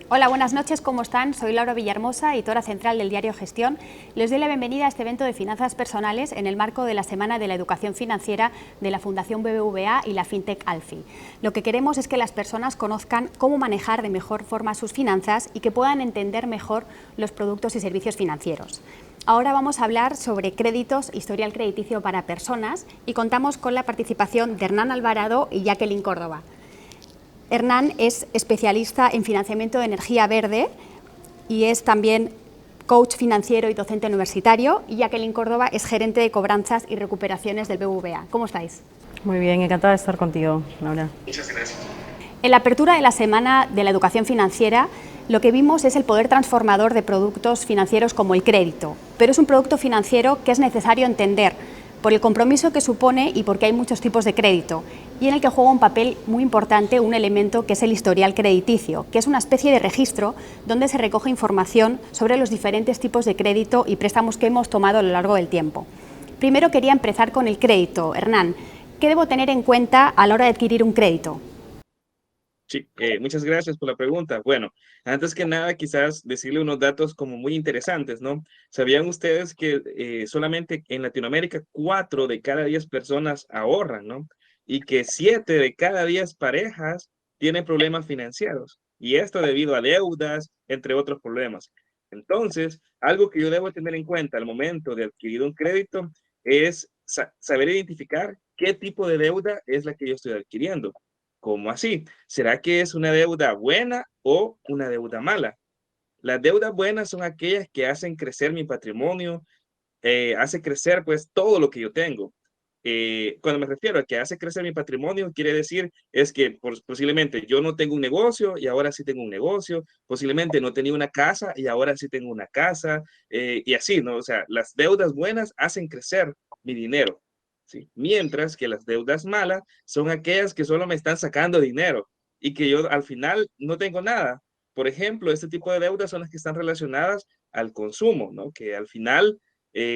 Hola, buenas noches, ¿cómo están? Soy Laura Villahermosa, editora central del diario Gestión. Les doy la bienvenida a este evento de finanzas personales en el marco de la Semana de la Educación Financiera de la Fundación BBVA y la FinTech Alfi. Lo que queremos es que las personas conozcan cómo manejar de mejor forma sus finanzas y que puedan entender mejor los productos y servicios financieros. Ahora vamos a hablar sobre créditos, historial crediticio para personas, y contamos con la participación de Hernán Alvarado y Jacqueline Córdoba. Hernán es especialista en financiamiento de energía verde y es también coach financiero y docente universitario, y Jacqueline Córdoba es gerente de cobranzas y recuperaciones del BBVA. ¿Cómo estáis? Muy bien, encantada de estar contigo, Laura. Muchas gracias. En la apertura de la Semana de la Educación Financiera, lo que vimos es el poder transformador de productos financieros como el crédito, pero es un producto financiero que es necesario entender por el compromiso que supone y porque hay muchos tipos de crédito, y en el que juega un papel muy importante un elemento que es el historial crediticio, que es una especie de registro donde se recoge información sobre los diferentes tipos de crédito y préstamos que hemos tomado a lo largo del tiempo. Primero quería empezar con el crédito. Hernán, ¿qué debo tener en cuenta a la hora de adquirir un crédito? Sí, muchas gracias por la pregunta. Bueno, antes que nada, quizás decirle unos datos como muy interesantes, ¿no? ¿Sabían ustedes que solamente en Latinoamérica 4 de cada 10 personas ahorran, ¿no? Y que 7 de cada 10 parejas tienen problemas financieros? Y esto debido a deudas, entre otros problemas. Entonces, algo que yo debo tener en cuenta al momento de adquirir un crédito es saber identificar qué tipo de deuda es la que yo estoy adquiriendo. ¿Cómo así? ¿Será que es una deuda buena o una deuda mala? Las deudas buenas son aquellas que hacen crecer mi patrimonio, hace crecer pues todo lo que yo tengo. Cuando me refiero a que hace crecer mi patrimonio, quiere decir es que posiblemente yo no tengo un negocio y ahora sí tengo un negocio, posiblemente no tenía una casa y ahora sí tengo una casa, y así, ¿no? O sea, las deudas buenas hacen crecer mi dinero, ¿sí? Mientras que las deudas malas son aquellas que solo me están sacando dinero y que yo al final no tengo nada. Por ejemplo, este tipo de deudas son las que están relacionadas al consumo, ¿no? Que al final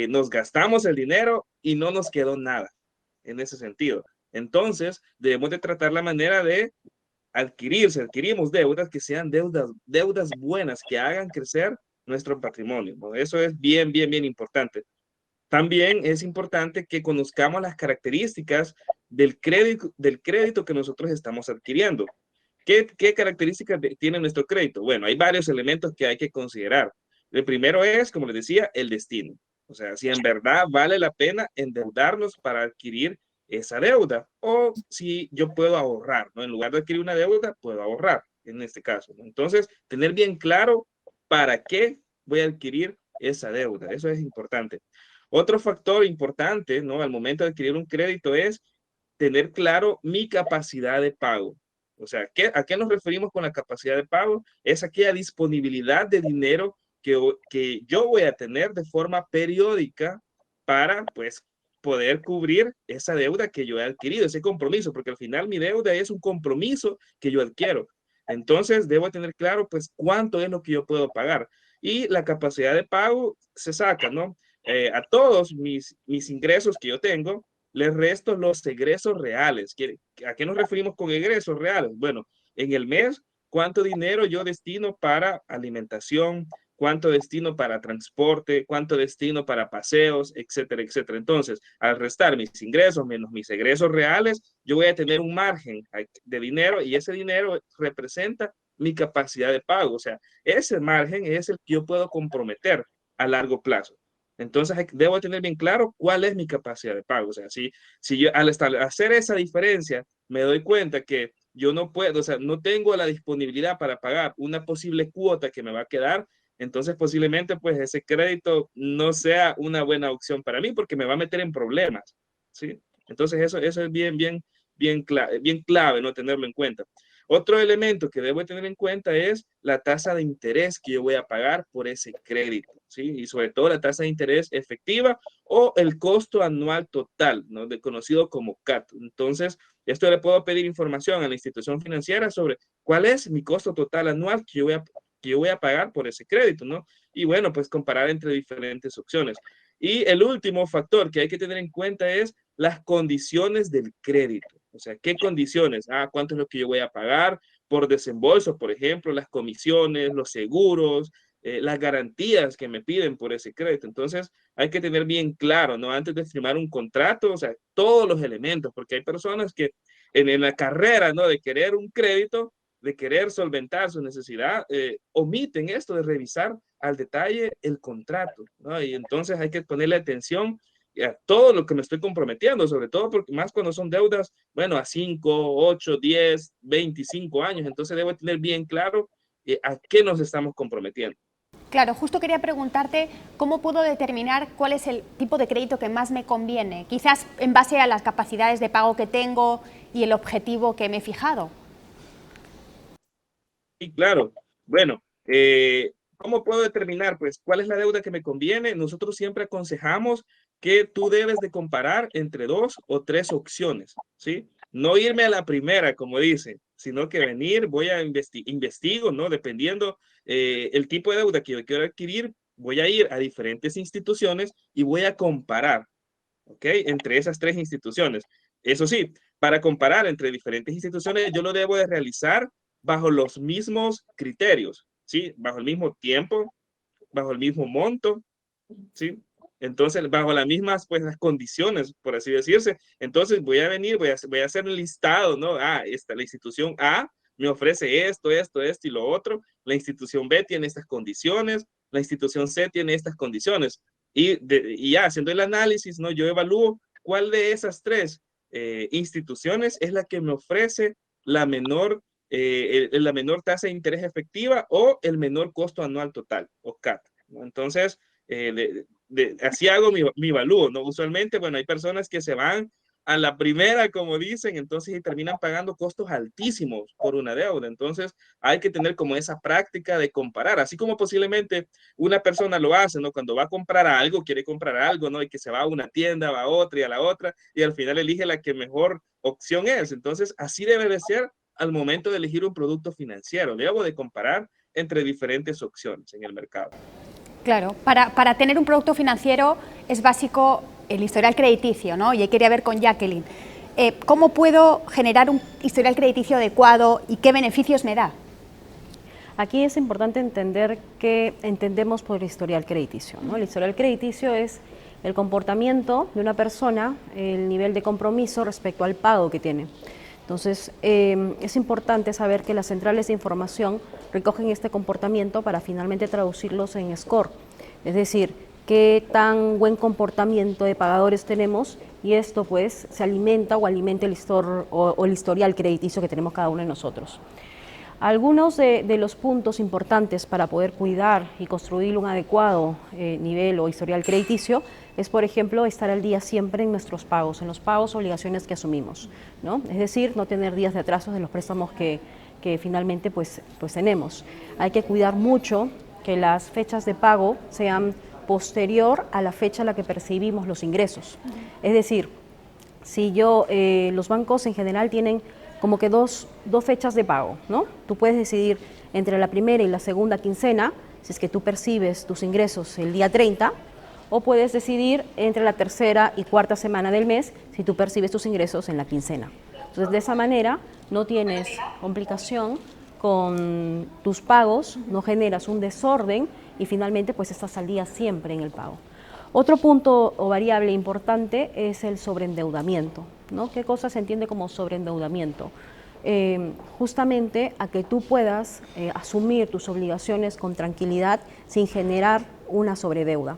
nos gastamos el dinero y no nos quedó nada en ese sentido. Entonces, debemos de tratar la manera de adquirir, si adquirimos deudas, que sean deudas buenas, que hagan crecer nuestro patrimonio, ¿no? Eso es bien importante. También es importante que conozcamos las características del crédito que nosotros estamos adquiriendo. ¿Qué características tiene nuestro crédito? Bueno, hay varios elementos que hay que considerar. El primero es, como les decía, el destino. O sea, si en verdad vale la pena endeudarnos para adquirir esa deuda o si yo puedo ahorrar, ¿no? En lugar de adquirir una deuda, puedo ahorrar en este caso, ¿no? Entonces, tener bien claro para qué voy a adquirir esa deuda. Eso es importante. Otro factor importante, ¿no? Al momento de adquirir un crédito es tener claro mi capacidad de pago. O sea, ¿a qué nos referimos con la capacidad de pago? Es aquella disponibilidad de dinero que yo voy a tener de forma periódica para, pues, poder cubrir esa deuda que yo he adquirido, ese compromiso, porque al final mi deuda es un compromiso que yo adquiero. Entonces, debo tener claro, pues, cuánto es lo que yo puedo pagar. Y la capacidad de pago se saca, ¿no? A todos mis ingresos que yo tengo, les resto los egresos reales. ¿A qué nos referimos con egresos reales? Bueno, en el mes, ¿cuánto dinero yo destino para alimentación? ¿Cuánto destino para transporte? ¿Cuánto destino para paseos? Etcétera, etcétera. Entonces, al restar mis ingresos menos mis egresos reales, yo voy a tener un margen de dinero y ese dinero representa mi capacidad de pago. O sea, ese margen es el que yo puedo comprometer a largo plazo. Entonces, debo tener bien claro cuál es mi capacidad de pago. O sea, si yo al hacer esa diferencia me doy cuenta que yo no puedo, o sea, no tengo la disponibilidad para pagar una posible cuota que me va a quedar, entonces posiblemente pues ese crédito no sea una buena opción para mí porque me va a meter en problemas, ¿sí? Entonces eso es bien clave, no tenerlo en cuenta. Otro elemento que debo tener en cuenta es la tasa de interés que yo voy a pagar por ese crédito, ¿sí? Y sobre todo la tasa de interés efectiva o el costo anual total, ¿no? Conocido como CAT. Entonces, esto le puedo pedir información a la institución financiera sobre cuál es mi costo total anual que yo voy a pagar por ese crédito, ¿no? Y bueno, pues comparar entre diferentes opciones. Y el último factor que hay que tener en cuenta es las condiciones del crédito. O sea, ¿qué condiciones? ¿Cuánto es lo que yo voy a pagar? por desembolso, por ejemplo, las comisiones, los seguros, las garantías que me piden por ese crédito. Entonces, hay que tener bien claro, ¿no? Antes de firmar un contrato, o sea, todos los elementos, porque hay personas que en la carrera, ¿no? De querer un crédito, de querer solventar su necesidad, omiten esto de revisar al detalle el contrato, ¿no? Y entonces hay que ponerle atención a todo lo que me estoy comprometiendo, sobre todo porque más cuando son deudas, bueno, a 5, 8, 10, 25 años, entonces debo tener bien claro a qué nos estamos comprometiendo. Claro, justo quería preguntarte cómo puedo determinar cuál es el tipo de crédito que más me conviene, quizás en base a las capacidades de pago que tengo y el objetivo que me he fijado. Sí, claro. Bueno, ¿cómo puedo determinar, pues, cuál es la deuda que me conviene? Nosotros siempre aconsejamos que tú debes de comparar entre 2 o 3 opciones, ¿sí? No irme a la primera, como dice, sino que venir, voy a investigo, ¿no? Dependiendo el tipo de deuda que yo quiero adquirir, voy a ir a diferentes instituciones y voy a comparar, ¿ok? Entre esas 3 instituciones. Eso sí, para comparar entre diferentes instituciones, yo lo debo de realizar bajo los mismos criterios, ¿sí? Bajo el mismo tiempo, bajo el mismo monto, ¿sí? Entonces, bajo las mismas, pues, las condiciones, por así decirse. Entonces, voy a venir, voy a hacer un listado, ¿no? Ah, la institución A me ofrece esto y lo otro. La institución B tiene estas condiciones. La institución C tiene estas condiciones. Y ya, haciendo el análisis, ¿no? Yo evalúo cuál de esas 3 instituciones es la que me ofrece la menor tasa de interés efectiva o el menor costo anual total, o CAT, ¿no? Entonces, así hago mi evalúo, ¿no? Usualmente, bueno, hay personas que se van a la primera, como dicen, entonces y terminan pagando costos altísimos por una deuda. Entonces, hay que tener como esa práctica de comparar, así como posiblemente una persona lo hace, ¿no? Cuando va a comprar algo, quiere comprar algo, ¿no? Y que se va a una tienda, va a otra y a la otra, y al final elige la que mejor opción es. Entonces, así debe de ser al momento de elegir un producto financiero. Debo de comparar entre diferentes opciones en el mercado. Claro, para tener un producto financiero es básico el historial crediticio, ¿no? Y ahí quería ver con Jacqueline. ¿Cómo puedo generar un historial crediticio adecuado y qué beneficios me da? Aquí es importante entender qué entendemos por historial crediticio, ¿no? El historial crediticio es el comportamiento de una persona, el nivel de compromiso respecto al pago que tiene. Entonces, es importante saber que las centrales de información recogen este comportamiento para finalmente traducirlos en score, es decir, qué tan buen comportamiento de pagadores tenemos, y esto pues se alimenta o alimenta el historial crediticio que tenemos cada uno de nosotros. Algunos de los puntos importantes para poder cuidar y construir un adecuado nivel o historial crediticio es, por ejemplo, estar al día siempre en nuestros pagos, en los pagos, obligaciones que asumimos, ¿no? Es decir, no tener días de atrasos de los préstamos que finalmente pues tenemos. Hay que cuidar mucho que las fechas de pago sean posterior a la fecha a la que percibimos los ingresos. Es decir, si los bancos en general tienen como que dos fechas de pago, ¿no? Tú puedes decidir entre la primera y la segunda quincena, si es que tú percibes tus ingresos el día 30, o puedes decidir entre la tercera y cuarta semana del mes, si tú percibes tus ingresos en la quincena. Entonces, de esa manera no tienes complicación con tus pagos, no generas un desorden y finalmente pues estás al día siempre en el pago. Otro punto o variable importante es el sobreendeudamiento, ¿no? ¿Qué cosa se entiende como sobreendeudamiento? Justamente a que tú puedas asumir tus obligaciones con tranquilidad sin generar una sobredeuda.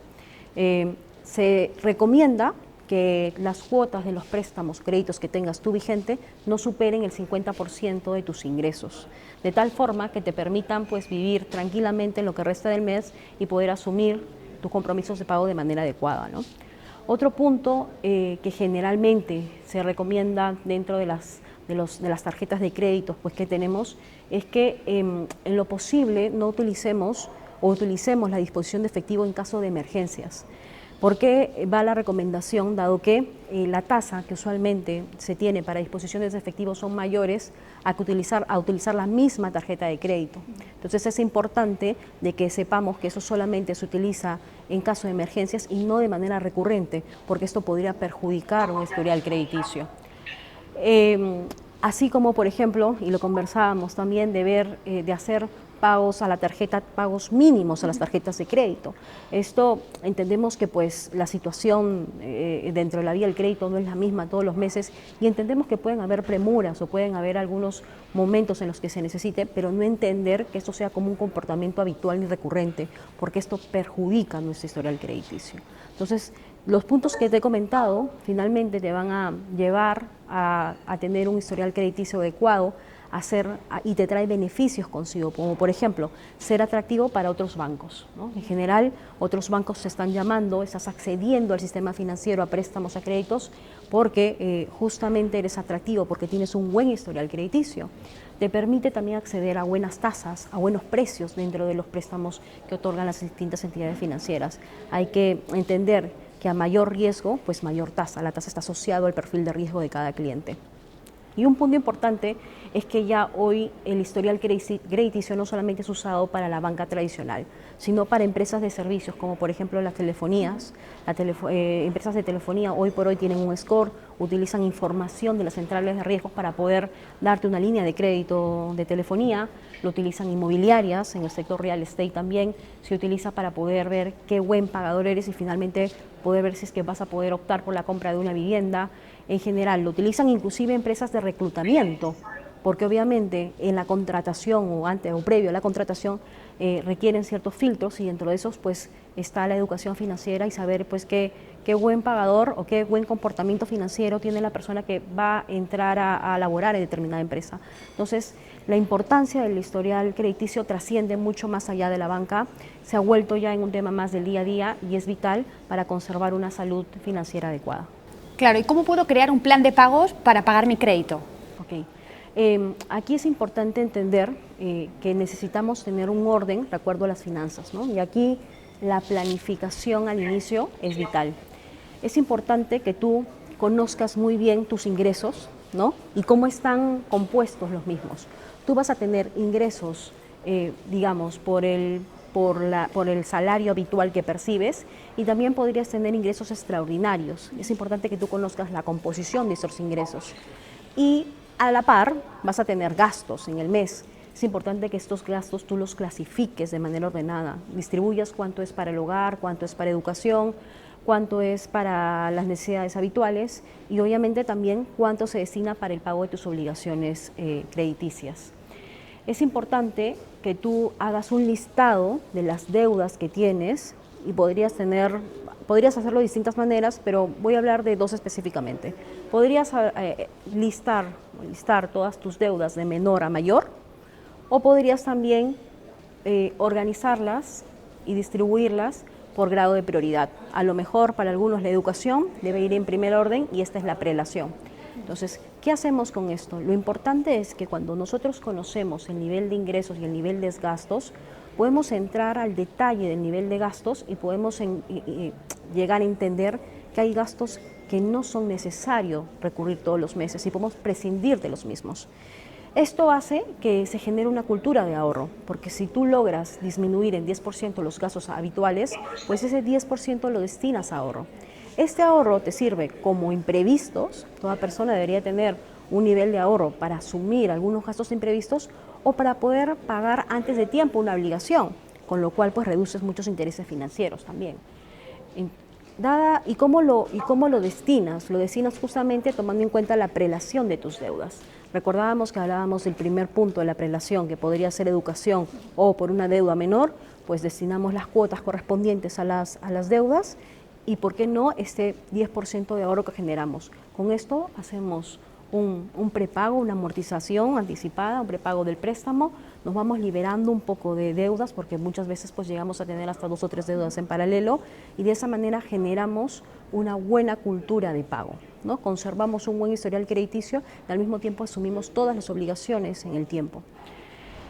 Se recomienda que las cuotas de los préstamos, créditos que tengas tú vigente no superen el 50% de tus ingresos, de tal forma que te permitan pues vivir tranquilamente en lo que resta del mes y poder asumir tus compromisos de pago de manera adecuada, ¿no? Otro punto que generalmente se recomienda dentro de las tarjetas de créditos pues, que tenemos es que en lo posible no utilicemos la disposición de efectivo en caso de emergencias. ¿Por qué va la recomendación? Dado que la tasa que usualmente se tiene para disposiciones de efectivo son mayores a utilizar la misma tarjeta de crédito. Entonces es importante de que sepamos que eso solamente se utiliza en caso de emergencias y no de manera recurrente, porque esto podría perjudicar un historial crediticio. Así como, por ejemplo, y lo conversábamos también, de hacer pagos a la tarjeta, pagos mínimos a las tarjetas de crédito. Esto entendemos que pues la situación dentro de la vía del crédito no es la misma todos los meses y entendemos que pueden haber premuras o pueden haber algunos momentos en los que se necesite, pero no entender que esto sea como un comportamiento habitual ni recurrente, porque esto perjudica nuestro historial crediticio. Entonces, los puntos que te he comentado finalmente te van a llevar a tener un historial crediticio adecuado, y te trae beneficios consigo, como por ejemplo, ser atractivo para otros bancos, ¿no? En general, otros bancos te están llamando, estás accediendo al sistema financiero a préstamos, a créditos, porque justamente eres atractivo, porque tienes un buen historial crediticio. Te permite también acceder a buenas tasas, a buenos precios dentro de los préstamos que otorgan las distintas entidades financieras. Hay que entender que a mayor riesgo, pues mayor tasa. La tasa está asociada al perfil de riesgo de cada cliente. Y un punto importante es que ya hoy el historial crediticio no solamente es usado para la banca tradicional, sino para empresas de servicios, como por ejemplo las telefonías. Empresas de telefonía hoy por hoy tienen un score, utilizan información de las centrales de riesgos para poder darte una línea de crédito de telefonía, lo utilizan inmobiliarias, en el sector real estate también se utiliza para poder ver qué buen pagador eres y finalmente poder ver si es que vas a poder optar por la compra de una vivienda. En general, lo utilizan inclusive empresas de reclutamiento, porque obviamente en la contratación o antes o previo a la contratación requieren ciertos filtros y dentro de esos pues está la educación financiera y saber pues qué buen pagador o qué buen comportamiento financiero tiene la persona que va a entrar a laborar en determinada empresa. Entonces, la importancia del historial crediticio trasciende mucho más allá de la banca, se ha vuelto ya en un tema más del día a día y es vital para conservar una salud financiera adecuada. Claro, ¿y cómo puedo crear un plan de pagos para pagar mi crédito? Ok. Aquí es importante entender que necesitamos tener un orden de acuerdo a las finanzas, ¿no? Y aquí la planificación al inicio es vital. Es importante que tú conozcas muy bien tus ingresos, ¿no? Y cómo están compuestos los mismos. Tú vas a tener ingresos, digamos, por el salario habitual que percibes y también podrías tener ingresos extraordinarios. Es importante que tú conozcas la composición de esos ingresos. Y a la par vas a tener gastos en el mes. Es importante que estos gastos tú los clasifiques de manera ordenada, distribuyas cuánto es para el hogar, cuánto es para educación, cuánto es para las necesidades habituales y obviamente también cuánto se destina para el pago de tus obligaciones crediticias. Es importante que tú hagas un listado de las deudas que tienes y podrías hacerlo de distintas maneras, pero voy a hablar de dos específicamente. Podrías listar todas tus deudas de menor a mayor o podrías también organizarlas y distribuirlas por grado de prioridad. A lo mejor para algunos la educación debe ir en primer orden y esta es la prelación. Entonces, ¿qué hacemos con esto? Lo importante es que cuando nosotros conocemos el nivel de ingresos y el nivel de gastos, podemos entrar al detalle del nivel de gastos y podemos llegar a entender que hay gastos que no son necesarios recurrir todos los meses y podemos prescindir de los mismos. Esto hace que se genere una cultura de ahorro, porque si tú logras disminuir en 10% los gastos habituales, pues ese 10% lo destinas a ahorro. Este ahorro te sirve como imprevistos, toda persona debería tener un nivel de ahorro para asumir algunos gastos imprevistos o para poder pagar antes de tiempo una obligación, con lo cual pues reduces muchos intereses financieros también. ¿Y cómo lo destinas? Lo destinas justamente tomando en cuenta la prelación de tus deudas. Recordábamos que hablábamos del primer punto de la prelación, que podría ser educación o por una deuda menor, pues destinamos las cuotas correspondientes a las deudas y, ¿por qué no, este 10% de ahorro que generamos? Con esto hacemos un prepago, una amortización anticipada, un prepago del préstamo, nos vamos liberando un poco de deudas porque muchas veces pues llegamos a tener hasta 2 o 3 deudas en paralelo y de esa manera generamos una buena cultura de pago, ¿no? Conservamos un buen historial crediticio y al mismo tiempo asumimos todas las obligaciones en el tiempo.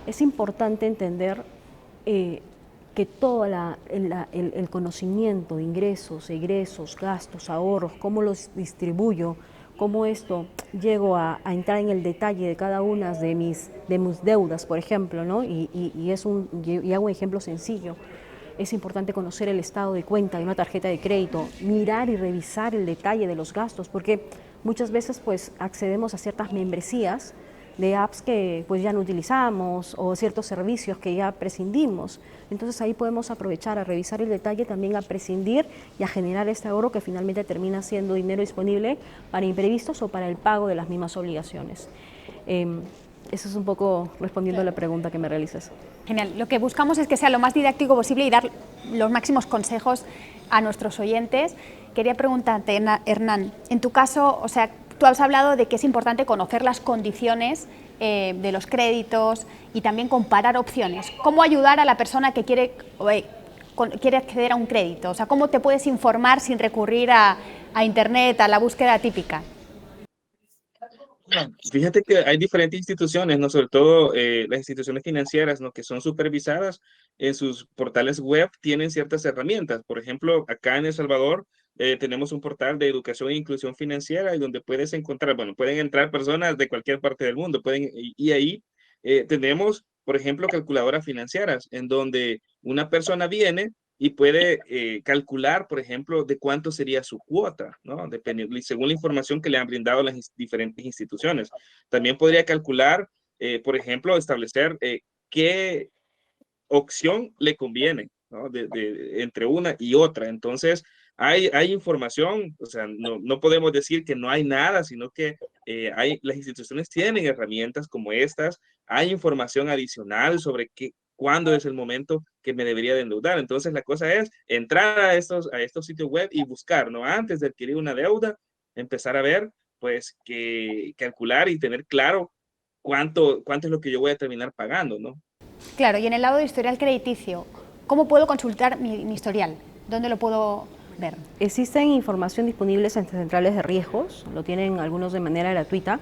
Es importante entender que todo el conocimiento de ingresos, egresos, gastos, ahorros, cómo los distribuyo, cómo esto llego a entrar en el detalle de cada una de mis deudas, por ejemplo, ¿no? y hago un ejemplo sencillo. es importante conocer el estado de cuenta de una tarjeta de crédito, mirar y revisar el detalle de los gastos, porque muchas veces pues accedemos a ciertas membresías de apps que pues ya no utilizamos o ciertos servicios que ya prescindimos. Entonces ahí podemos aprovechar a revisar el detalle, también a prescindir y a generar este ahorro que finalmente termina siendo dinero disponible para imprevistos o para el pago de las mismas obligaciones. Eso es un poco respondiendo a la pregunta que me realizas. Genial. Lo que buscamos es que sea lo más didáctico posible y dar los máximos consejos a nuestros oyentes. Quería preguntarte, Hernán, en tu caso, o sea, tú has hablado de que es importante conocer las condiciones de los créditos y también comparar opciones. ¿Cómo ayudar a la persona que quiere acceder a un crédito? O sea, ¿cómo te puedes informar sin recurrir a Internet, a la búsqueda típica? Fíjate que hay diferentes instituciones, ¿no? Sobre todo las instituciones financieras, ¿no? Que son supervisadas en sus portales web, tienen ciertas herramientas. Por ejemplo, acá en El Salvador tenemos un portal de educación e inclusión financiera y donde puedes encontrar, bueno, pueden entrar personas de cualquier parte del mundo, y ahí tenemos, por ejemplo, calculadoras financieras, en donde una persona viene y puede calcular, por ejemplo, de cuánto sería su cuota, ¿no? Dependiendo, según la información que le han brindado las diferentes instituciones. También podría calcular, por ejemplo, establecer qué opción le conviene, ¿no? Entre una y otra. Entonces, hay información, o sea, no podemos decir que no hay nada, sino que las instituciones tienen herramientas como estas, hay información adicional sobre cuándo es el momento que me debería de endeudar. Entonces, la cosa es entrar a estos sitios web y buscar, ¿no? Antes de adquirir una deuda, empezar a ver, pues, que calcular y tener claro cuánto es lo que yo voy a terminar pagando, ¿no? Claro, y en el lado de historial crediticio, ¿cómo puedo consultar mi historial? ¿Dónde lo puedo ver? Existen información disponibles en centrales de riesgos, lo tienen algunos de manera gratuita,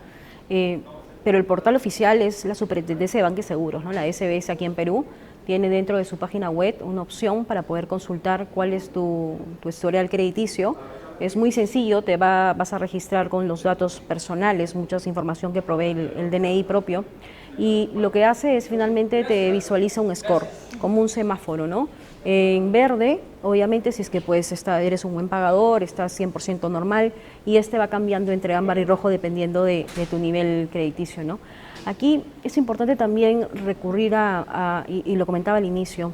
pero el portal oficial es la Superintendencia de Banca y Seguros, ¿no? La SBS aquí en Perú tiene dentro de su página web una opción para poder consultar cuál es tu historial crediticio. Es muy sencillo, vas a registrar con los datos personales, mucha información que provee el DNI propio, y lo que hace es finalmente te visualiza un score, como un semáforo, ¿no? En verde, obviamente, si es que pues eres un buen pagador, estás 100% normal, y va cambiando entre ámbar y rojo dependiendo de tu nivel crediticio, ¿no? Aquí es importante también recurrir y lo comentaba al inicio,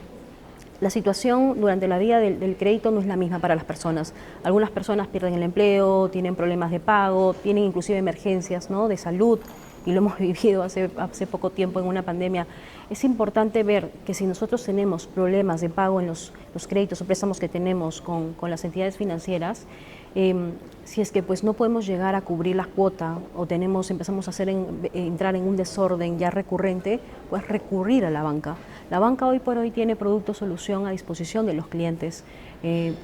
la situación durante la vida del crédito no es la misma para las personas. Algunas personas pierden el empleo, tienen problemas de pago, tienen inclusive emergencias, ¿no?, de salud, y lo hemos vivido hace poco tiempo en una pandemia. Es importante ver que si nosotros tenemos problemas de pago en los créditos o préstamos que tenemos con las entidades financieras, si es que pues no podemos llegar a cubrir la cuota o empezamos a entrar en un desorden ya recurrente, pues recurrir a la banca. La banca hoy por hoy tiene productos solución a disposición de los clientes,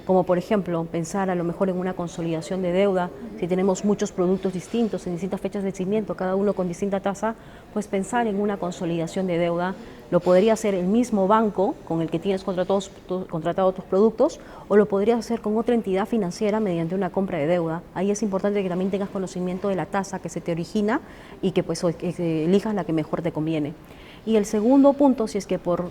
como por ejemplo pensar a lo mejor en una consolidación de deuda. Si tenemos muchos productos distintos en distintas fechas de vencimiento, cada uno con distinta tasa, pues pensar en una consolidación de deuda lo podría hacer el mismo banco con el que tienes contratado tus productos, o lo podrías hacer con otra entidad financiera mediante una compra de deuda. Ahí es importante que también tengas conocimiento de la tasa que se te origina y que pues elijas la que mejor te conviene. Y el segundo punto, si es que por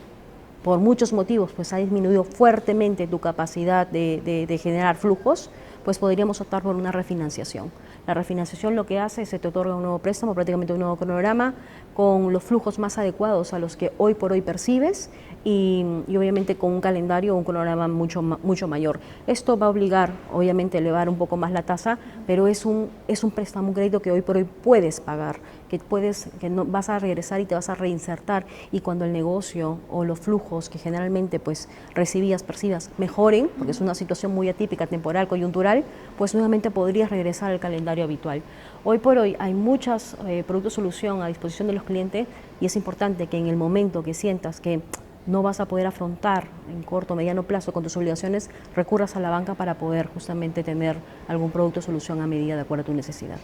muchos motivos pues ha disminuido fuertemente tu capacidad de generar flujos, pues podríamos optar por una refinanciación. La refinanciación lo que hace es que te otorga un nuevo préstamo, prácticamente un nuevo cronograma, con los flujos más adecuados a los que hoy por hoy percibes y obviamente con un calendario o un cronograma mucho mayor. Esto va a obligar, obviamente, a elevar un poco más la tasa, pero es un préstamo, un crédito que hoy por hoy puedes pagar, que no vas a regresar y te vas a reinsertar, y cuando el negocio o los flujos que generalmente pues percibas mejoren, porque es una situación muy atípica, temporal, coyuntural, pues nuevamente podrías regresar al calendario habitual. Hoy por hoy hay muchos productos solución a disposición de los clientes, y es importante que en el momento que sientas que no vas a poder afrontar en corto o mediano plazo con tus obligaciones, recurras a la banca para poder justamente tener algún producto solución a medida de acuerdo a tu necesidad.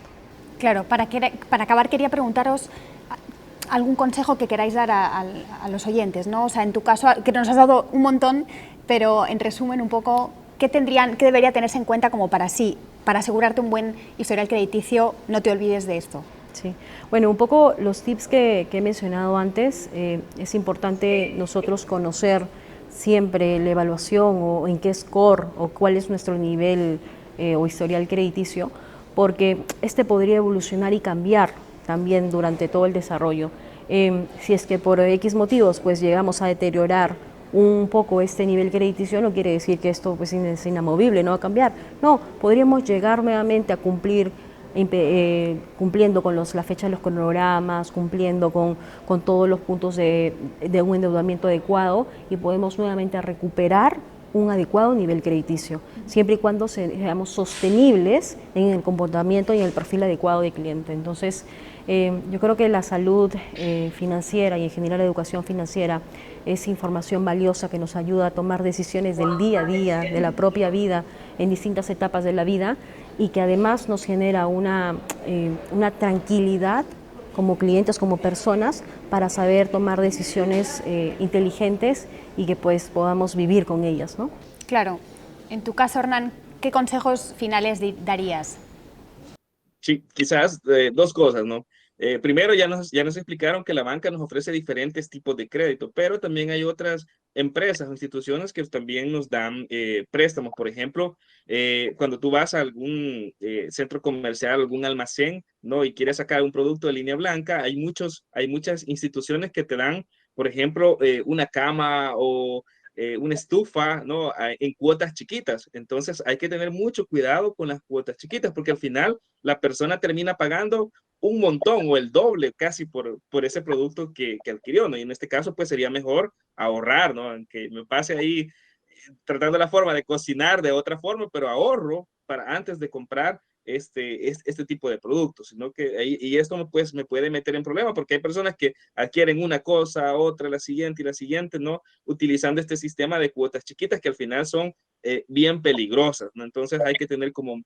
Claro, para acabar quería preguntaros algún consejo que queráis dar a los oyentes, ¿no? O sea, en tu caso, que nos has dado un montón, pero en resumen un poco, ¿qué debería tenerse en cuenta como para asegurarte un buen historial crediticio? No te olvides de esto. Sí, bueno, un poco los tips que he mencionado antes. Es importante nosotros conocer siempre la evaluación o en qué score o cuál es nuestro nivel o historial crediticio, porque este podría evolucionar y cambiar también durante todo el desarrollo. Si es que por X motivos pues llegamos a deteriorar un poco este nivel crediticio, no quiere decir que esto pues es inamovible, no va a cambiar. No, podríamos llegar nuevamente a cumplir cumpliendo con la fecha de los cronogramas, cumpliendo con todos los puntos de un endeudamiento adecuado, y podemos nuevamente recuperar un adecuado nivel crediticio, siempre y cuando seamos sostenibles en el comportamiento y en el perfil adecuado del cliente. Entonces, yo creo que la salud financiera y en general la educación financiera es información valiosa que nos ayuda a tomar decisiones del día a día, de la propia vida, en distintas etapas de la vida, y que además nos genera una tranquilidad como clientes, como personas, para saber tomar decisiones inteligentes y que pues podamos vivir con ellas, ¿no? Claro. En tu caso, Hernán, ¿qué consejos finales darías? Sí, quizás dos cosas, ¿no? Primero, ya nos explicaron que la banca nos ofrece diferentes tipos de crédito, pero también hay otras empresas o instituciones que también nos dan préstamos. Por ejemplo, cuando tú vas a algún centro comercial, algún almacén, ¿no? Y quieres sacar un producto de línea blanca, hay muchas instituciones que te dan, por ejemplo, una cama o una estufa, ¿no? En cuotas chiquitas. Entonces hay que tener mucho cuidado con las cuotas chiquitas, porque al final la persona termina pagando un montón o el doble casi por ese producto que adquirió, ¿no? Y en este caso, pues sería mejor ahorrar, ¿no? Aunque me pase ahí tratando la forma de cocinar de otra forma, pero ahorro para antes de comprar este tipo de productos, sino que y esto pues me puede meter en problemas porque hay personas que adquieren una cosa, otra, la siguiente y la siguiente, ¿no? Utilizando este sistema de cuotas chiquitas que al final son bien peligrosas, ¿no? Entonces hay que tener como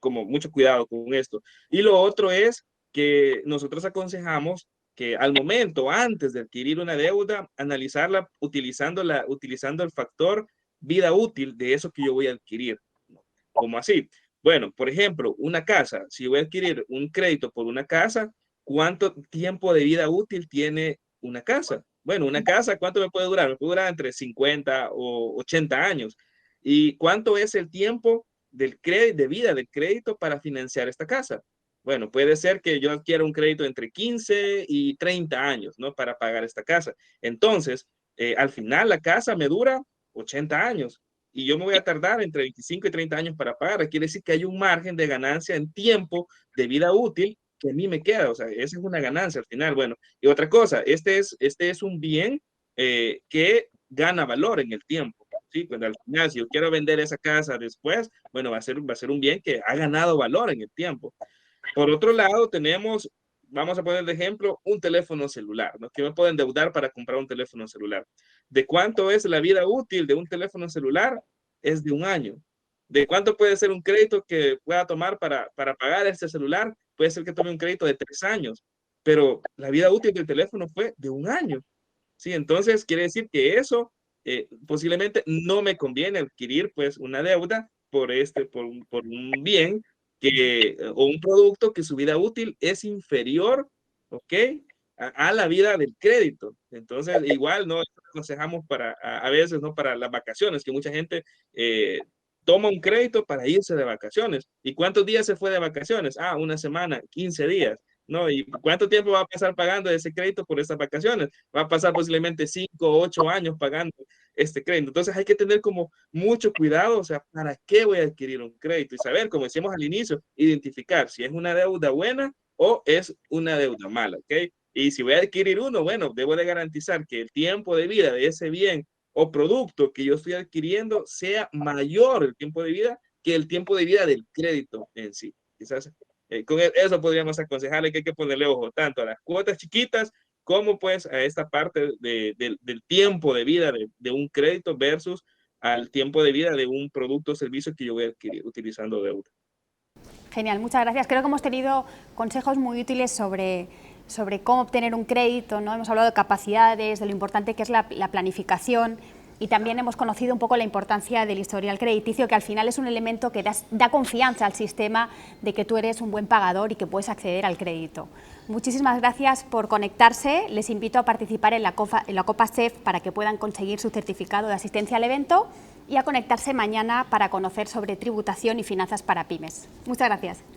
mucho cuidado con esto. Y lo otro es que nosotros aconsejamos que al momento, antes de adquirir una deuda, analizarla utilizando el factor vida útil de eso que yo voy a adquirir. ¿Cómo así? Bueno, por ejemplo, una casa. Si voy a adquirir un crédito por una casa, ¿cuánto tiempo de vida útil tiene una casa? Bueno, una casa, ¿cuánto me puede durar? Me puede durar entre 50 o 80 años. ¿Y cuánto es el tiempo de vida del crédito para financiar esta casa? Bueno, puede ser que yo adquiera un crédito entre 15 y 30 años, ¿no? Para pagar esta casa. Entonces, al final la casa me dura 80 años y yo me voy a tardar entre 25 y 30 años para pagar. Quiere decir que hay un margen de ganancia en tiempo de vida útil que a mí me queda. O sea, esa es una ganancia al final. Bueno, y otra cosa, este es un bien que gana valor en el tiempo. Sí, pues al final, si yo quiero vender esa casa después, bueno, va a ser un bien que ha ganado valor en el tiempo. Por otro lado, tenemos, vamos a poner de ejemplo, un teléfono celular, ¿no? Que me pueden endeudar para comprar un teléfono celular. ¿De cuánto es la vida útil de un teléfono celular? Es de un año. ¿De cuánto puede ser un crédito que pueda tomar para pagar este celular? Puede ser que tome un crédito de 3 años, pero la vida útil del teléfono fue de un año. Sí, entonces quiere decir que eso posiblemente no me conviene adquirir pues una deuda por un bien o un producto que su vida útil es inferior, ¿ok? A la vida del crédito. Entonces, igual, ¿no? Aconsejamos a veces, ¿no? Para las vacaciones, que mucha gente toma un crédito para irse de vacaciones. ¿Y cuántos días se fue de vacaciones? Ah, una semana, 15 días. ¿No? ¿Y cuánto tiempo va a pasar pagando ese crédito por estas vacaciones? Va a pasar posiblemente 5 o 8 años pagando este crédito. Entonces hay que tener como mucho cuidado, o sea, ¿para qué voy a adquirir un crédito? Y saber, como decíamos al inicio, identificar si es una deuda buena o es una deuda mala, ¿ok? Y si voy a adquirir uno, bueno, debo de garantizar que el tiempo de vida de ese bien o producto que yo estoy adquiriendo sea mayor el tiempo de vida que el tiempo de vida del crédito en sí. Quizás con eso podríamos aconsejarle que hay que ponerle ojo tanto a las cuotas chiquitas como pues a esta parte del tiempo de vida de un crédito versus al tiempo de vida de un producto o servicio que yo voy a adquirir utilizando deuda. Genial, muchas gracias. Creo que hemos tenido consejos muy útiles sobre cómo obtener un crédito, ¿no? Hemos hablado de capacidades, de lo importante que es la planificación Y también hemos conocido un poco la importancia del historial crediticio, que al final es un elemento que da confianza al sistema de que tú eres un buen pagador y que puedes acceder al crédito. Muchísimas gracias por conectarse. Les invito a participar en la Copa CEF para que puedan conseguir su certificado de asistencia al evento y a conectarse mañana para conocer sobre tributación y finanzas para pymes. Muchas gracias.